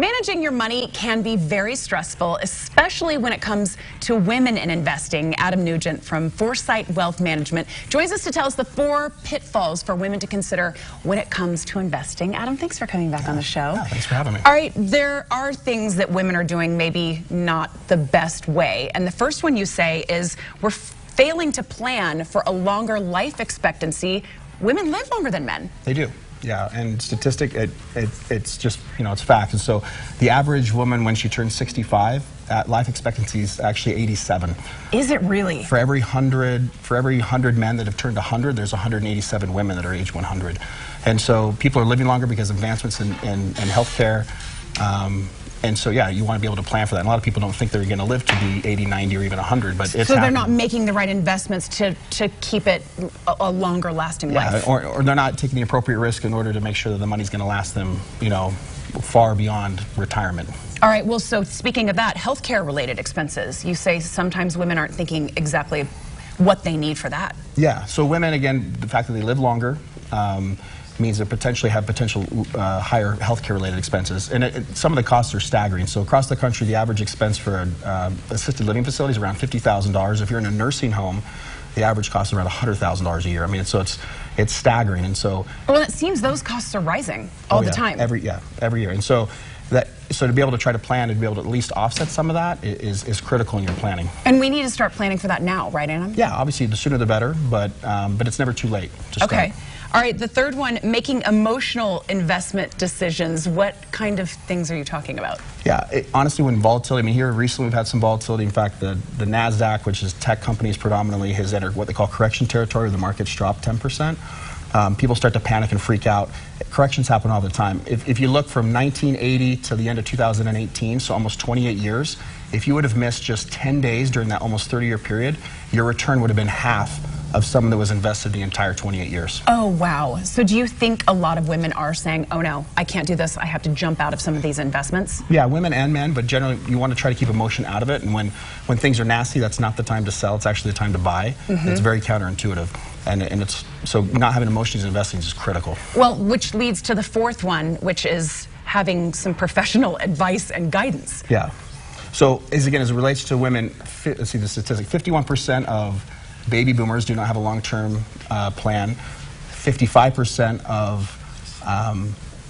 Managing your money can be very stressful, especially when it comes to women in investing. Adam Nugent from Foresight Wealth Management joins us to tell us the 4 pitfalls for women to consider when it comes to investing. Adam, thanks for coming back on the show. Yeah, thanks for having me. All right, there are things that women are doing maybe not the best way. And the first one you say is we're failing to plan for a longer life expectancy. Women live longer than men. They do. Yeah, and statistic, it's just, it's fact. And so the average woman, when she turns 65, life expectancy is actually 87. Is it really? For every 100 men that have turned 100, there's 187 women that are age 100. And so people are living longer because of advancements in healthcare. And so, yeah, you want to be able to plan for that. And a lot of people don't think they're going to live to be 80, 90, or even 100, but it's so they're not making the right investments to keep it a longer lasting life. Or they're not taking the appropriate risk in order to make sure that the money's going to last them, far beyond retirement. All right, well, so speaking of that, healthcare related expenses, you say sometimes women aren't thinking exactly what they need for that. Yeah, so women, again, the fact that they live longer, means they potentially have higher healthcare related expenses, and some of the costs are staggering. So across the country, the average expense for an assisted living facility is around $50,000. If you're in a nursing home, the average cost is around $100,000 a year. I mean, so it's staggering, and so. Well, it seems those costs are rising all the time. Every year, and so to be able to try to plan and be able to at least offset some of that is critical in your planning. And we need to start planning for that now, right, Anna? Yeah, obviously the sooner the better, but it's never too late to start. Okay. All right, the third one, making emotional investment decisions. What kind of things are you talking about? Yeah, honestly, when volatility, I mean, here recently we've had some volatility. In fact, the NASDAQ, which is tech companies predominantly, has entered what they call correction territory. The market's dropped 10%. People start to panic and freak out. Corrections happen all the time. If you look from 1980 to the end of 2018, so almost 28 years, if you would have missed just 10 days during that almost 30-year period, your return would have been half of someone that was invested the entire 28 years. Oh, wow. So do you think a lot of women are saying, oh no, I can't do this, I have to jump out of some of these investments? Yeah, women and men, but generally you want to try to keep emotion out of it, and when things are nasty, that's not the time to sell, it's actually the time to buy. It's very counterintuitive, and it's, so not having emotions in investing is critical. Well, which leads to the fourth one, which is having some professional advice and guidance. Yeah. So, as it relates to women, let's see the statistic, 51% of baby boomers do not have a long-term plan. 55% of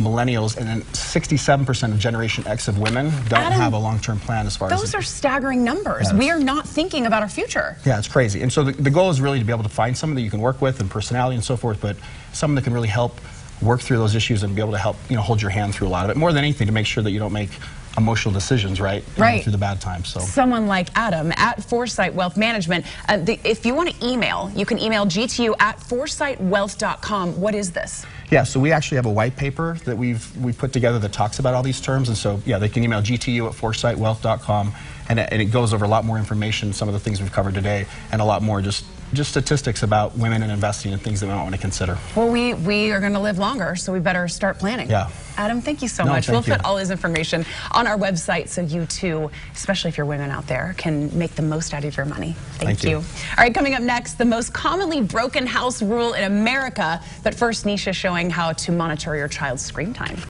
millennials, and then 67% of Generation X of women don't have a long-term plan as far as... Those are staggering numbers. Yes. We are not thinking about our future. Yeah, it's crazy. And so the goal is really to be able to find someone that you can work with and personality and so forth, but someone that can really help work through those issues and be able to help, hold your hand through a lot of it. More than anything, to make sure that you don't make emotional decisions, right? Through the bad times. So someone like Adam at Foresight Wealth Management. If you want to email, you can email gtu@foresightwealth.com. What is this? Yeah, so we actually have a white paper that we've put together that talks about all these terms, and so yeah, they can email gtu@foresightwealth.com, and it goes over a lot more information, some of the things we've covered today, and a lot more just statistics about women and investing and things that we don't want to consider. Well, we are going to live longer, so we better start planning. Yeah. Adam, thank you so much. We'll put all his information on our website so you too, especially if you're women out there, can make the most out of your money. Thank you. All right, coming up next, the most commonly broken house rule in America. But first, Nisha showing how to monitor your child's screen time.